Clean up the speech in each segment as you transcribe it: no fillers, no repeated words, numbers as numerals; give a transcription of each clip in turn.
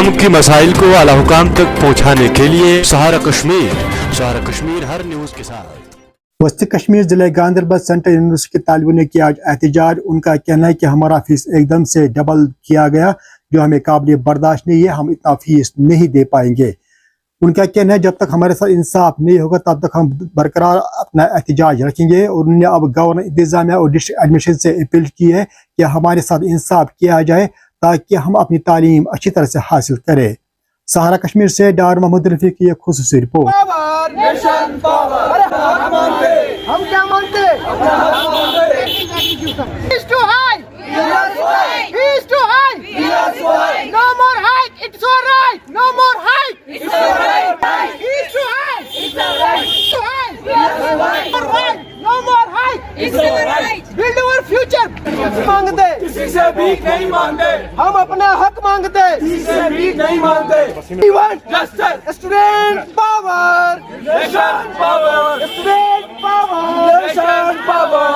आवाम की मसाइल को आला हुकाम तक पहुँचाने के लिए सहारा कश्मीर हर न्यूज़ के साथ। वस्ती कश्मीर जिले गांधरबल सेंट्रल यूनिवर्सिटी के तालिबों ने किया आज एहतजाज। उनका कहना है कि हमारा फीस एकदम से डबल किया गया, जो हमें काबिल बर्दाश्त नहीं है, हम इतना फीस नहीं दे पाएंगे। उनका कहना है जब तक हमारे साथ इंसाफ नहीं होगा तब तक हम बरकरार अपना एहतजाज रखेंगे। और उन्होंने अब गवर्नर इंतजामिया और डिस्ट्रिक्ट एडमिनिस्ट्रेशन से अपील की है कि हमारे साथ इंसाफ किया जाए ताकि हम अपनी तालीम अच्छी तरह से हासिल करें। सहारा कश्मीर से डॉक्टर मोहम्मद रफी की एक खुसूसी रिपोर्ट। हम क्या मानते? He's too high. He's too high. No more hike. It's all right. No more hike. It's all right. He's too high. It's all right. Too high. No more hike. It's all right. Build our future. मांगते किसी से भीख नहीं मांगते, हम अपना हक मांगते किसी से भीख नहीं मांगते। We want justice. Student power. Nation power. Student power. Nation power.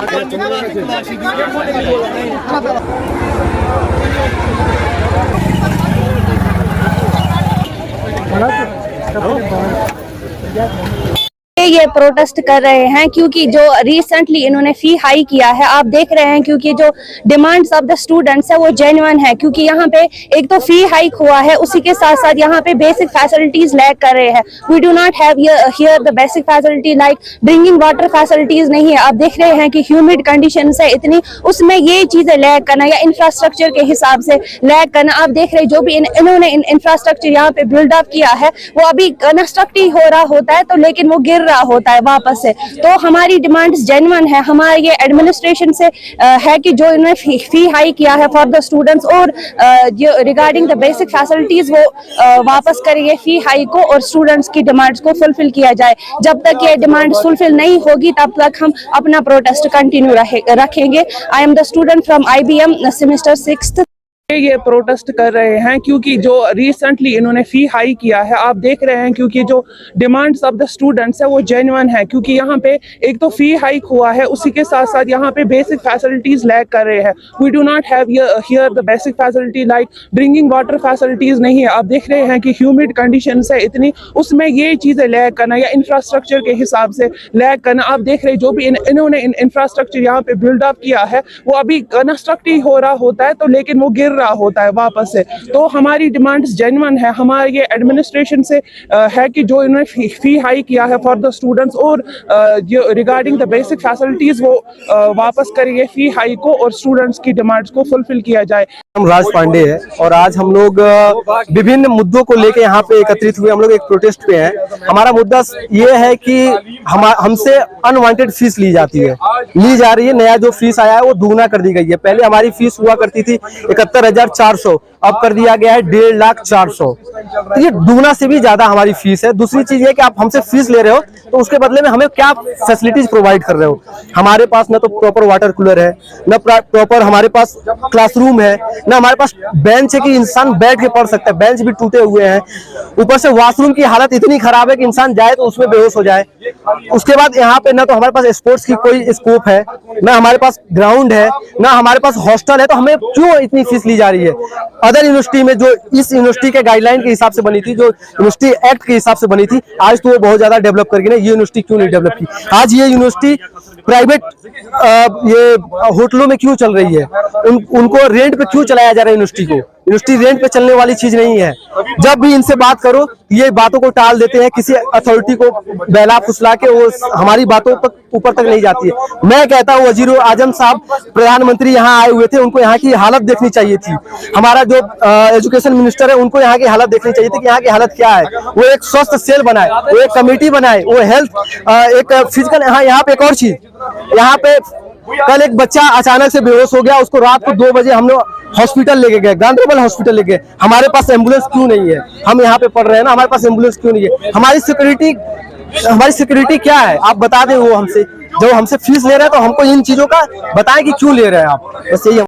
ये प्रोटेस्ट कर रहे हैं क्योंकि जो रिसेंटली इन्होंने फी हाई किया है, आप देख रहे हैं, क्योंकि जो डिमांड्स ऑफ द स्टूडेंट्स है वो जेन्युइन है। क्योंकि यहाँ पे एक तो फी हाइक हुआ है, उसी के साथ साथ यहाँ पे बेसिक फैसिलिटीज लैक कर रहे हैं। We do not have here the basic facility like drinking water facilities नहीं है। आप देख रहे हैं कि ह्यूमिड कंडीशन है इतनी, उसमें ये चीजें लैक करना या इंफ्रास्ट्रक्चर के हिसाब से लैक करना। आप देख रहे हैं जो भी इन्होंने इंफ्रास्ट्रक्चर यहाँ पे बिल्ड अप किया है वो अभी कंस्ट्रक्ट ही हो रहा होता है, तो लेकिन वो गिर होता है वापस से। तो हमारी डिमांड्स जेन्युइन है। हमारे ये एडमिनिस्ट्रेशन से है कि जो इन्होंने फी हाई किया है फॉर द स्टूडेंट्स और जो रिगार्डिंग द बेसिक फैसिलिटीज वो वापस करेंगे फी हाई को और स्टूडेंट्स की डिमांड्स को फुलफिल किया जाए। जब तक ये डिमांड फुलफिल नहीं होगी तब तक हम अपना प्रोटेस्ट कंटिन्यू रखेंगे। I am the student from IBM semester 6th। ये प्रोटेस्ट कर रहे हैं क्योंकि जो रिसेंटली इन्होंने फी हाई किया है, आप देख रहे हैं, क्योंकि जो डिमांड्स ऑफ द स्टूडेंट्स है वो जेन्युइन है। क्योंकि यहाँ पे एक तो फी हाइक हुआ है, उसी के साथ साथ यहाँ पे बेसिक फैसिलिटीज लैक कर रहे हैं। We do not have here the basic facility like drinking water facilities नहीं है। आप देख रहे हैं कि ह्यूमिड कंडीशन है इतनी, उसमें ये चीजें लैक करना या इंफ्रास्ट्रक्चर के हिसाब से लैक करना। आप देख रहे हैं जो भी इन्होंने इंफ्रास्ट्रक्चर यहाँ पे बिल्ड अप किया है वो अभी कंस्ट्रक्ट ही हो रहा होता है, तो लेकिन वो गिर रहा होता है वापस से। तो हमारी डिमांड्स जेन्युइन है। हमारे ये एडमिनिस्ट्रेशन से है कि जो इन्होंने फी हाई किया है फॉर द स्टूडेंट्स और जो रिगार्डिंग द बेसिक फैसिलिटीज वो वापस करेंगे फी हाई को और स्टूडेंट्स की डिमांड्स को फुलफिल किया जाए। हम राज पांडे हैं और आज हम लोग विभिन्न मुद्दों को लेकर यहाँ पे एकत्रित हुए। हम लोग एक प्रोटेस्ट पे हैं। हमारा मुद्दा ये है कि हमसे अनवांटेड फीस ली जा रही है। नया जो फीस आया है वो दुगना कर दी गई है। पहले हमारी फीस हुआ करती थी 71,400, अब कर दिया गया है 1,50,400। ये दुगना से भी ज्यादा हमारी फीस है। दूसरी चीज ये कि आप हमसे फीस ले रहे हो तो उसके बदले में हमें क्या फैसिलिटीज प्रोवाइड कर रहे हो। हमारे पास न तो प्रॉपर वाटर कूलर है, न प्रॉपर हमारे पास क्लासरूम है, न हमारे पास बेंच है कि इंसान बैठ के पढ़ सकता है। बेंच भी टूटे हुए हैं। ऊपर से वॉशरूम की हालत इतनी खराब है कि इंसान जाए तो उसमें बेहोश हो जाए। उसके बाद यहाँ पे न तो हमारे पास स्पोर्ट्स की कोई स्कोप है, न हमारे पास ग्राउंड है, न हमारे पास हॉस्टल है। तो हमें क्यों इतनी फीस ली जा रही है? अदर यूनिवर्सिटी में जो इस यूनिवर्सिटी के गाइडलाइन के हिसाब से बनी थी, जो यूनिवर्सिटी एक्ट के हिसाब से बनी थी, आज तो वो बहुत ज्यादा डेवलप करके ये यूनिवर्सिटी क्यों नहीं डेवलप की? आज ये यूनिवर्सिटी प्राइवेट ये होटलों में क्यों चल रही है? उनको रेंट पे क्यों चलाया जा रहा है यूनिवर्सिटी को? यूनिवर्सिटी रेंट पे चलने वाली चीज नहीं है। जब भी इनसे बात करो ये बातों को टाल देते हैं, किसी अथॉरिटी को बहला फुसला के वो हमारी बातों तक ऊपर तक नहीं जाती है। मैं कहता हूँ वजीर आजम साहब प्रधानमंत्री यहाँ आए हुए थे, उनको यहाँ की हालत देखनी चाहिए थी। हमारा जो एजुकेशन मिनिस्टर है उनको यहाँ की हालत देखनी चाहिए थी कि यहाँ की हालत क्या है। वो एक स्वस्थ सेल बनाए, वो एक कमेटी बनाए, वो हेल्थ एक फिजिकल। यहाँ पे एक और चीज, यहाँ पे कल एक बच्चा अचानक से बेहोश हो गया, उसको रात को 2 बजे हम लोग हॉस्पिटल लेके गए, गांधरबल हॉस्पिटल लेके गए। हमारे पास एम्बुलेंस क्यों नहीं है? हम यहाँ पे पढ़ रहे हैं ना, हमारे पास एम्बुलेंस क्यों नहीं है? हमारी सिक्योरिटी क्या है? आप बता दें। वो हमसे जो हमसे फीस ले रहे हैं तो हमको इन चीजों का बताएं कि क्यों ले रहे हैं आप। बस यही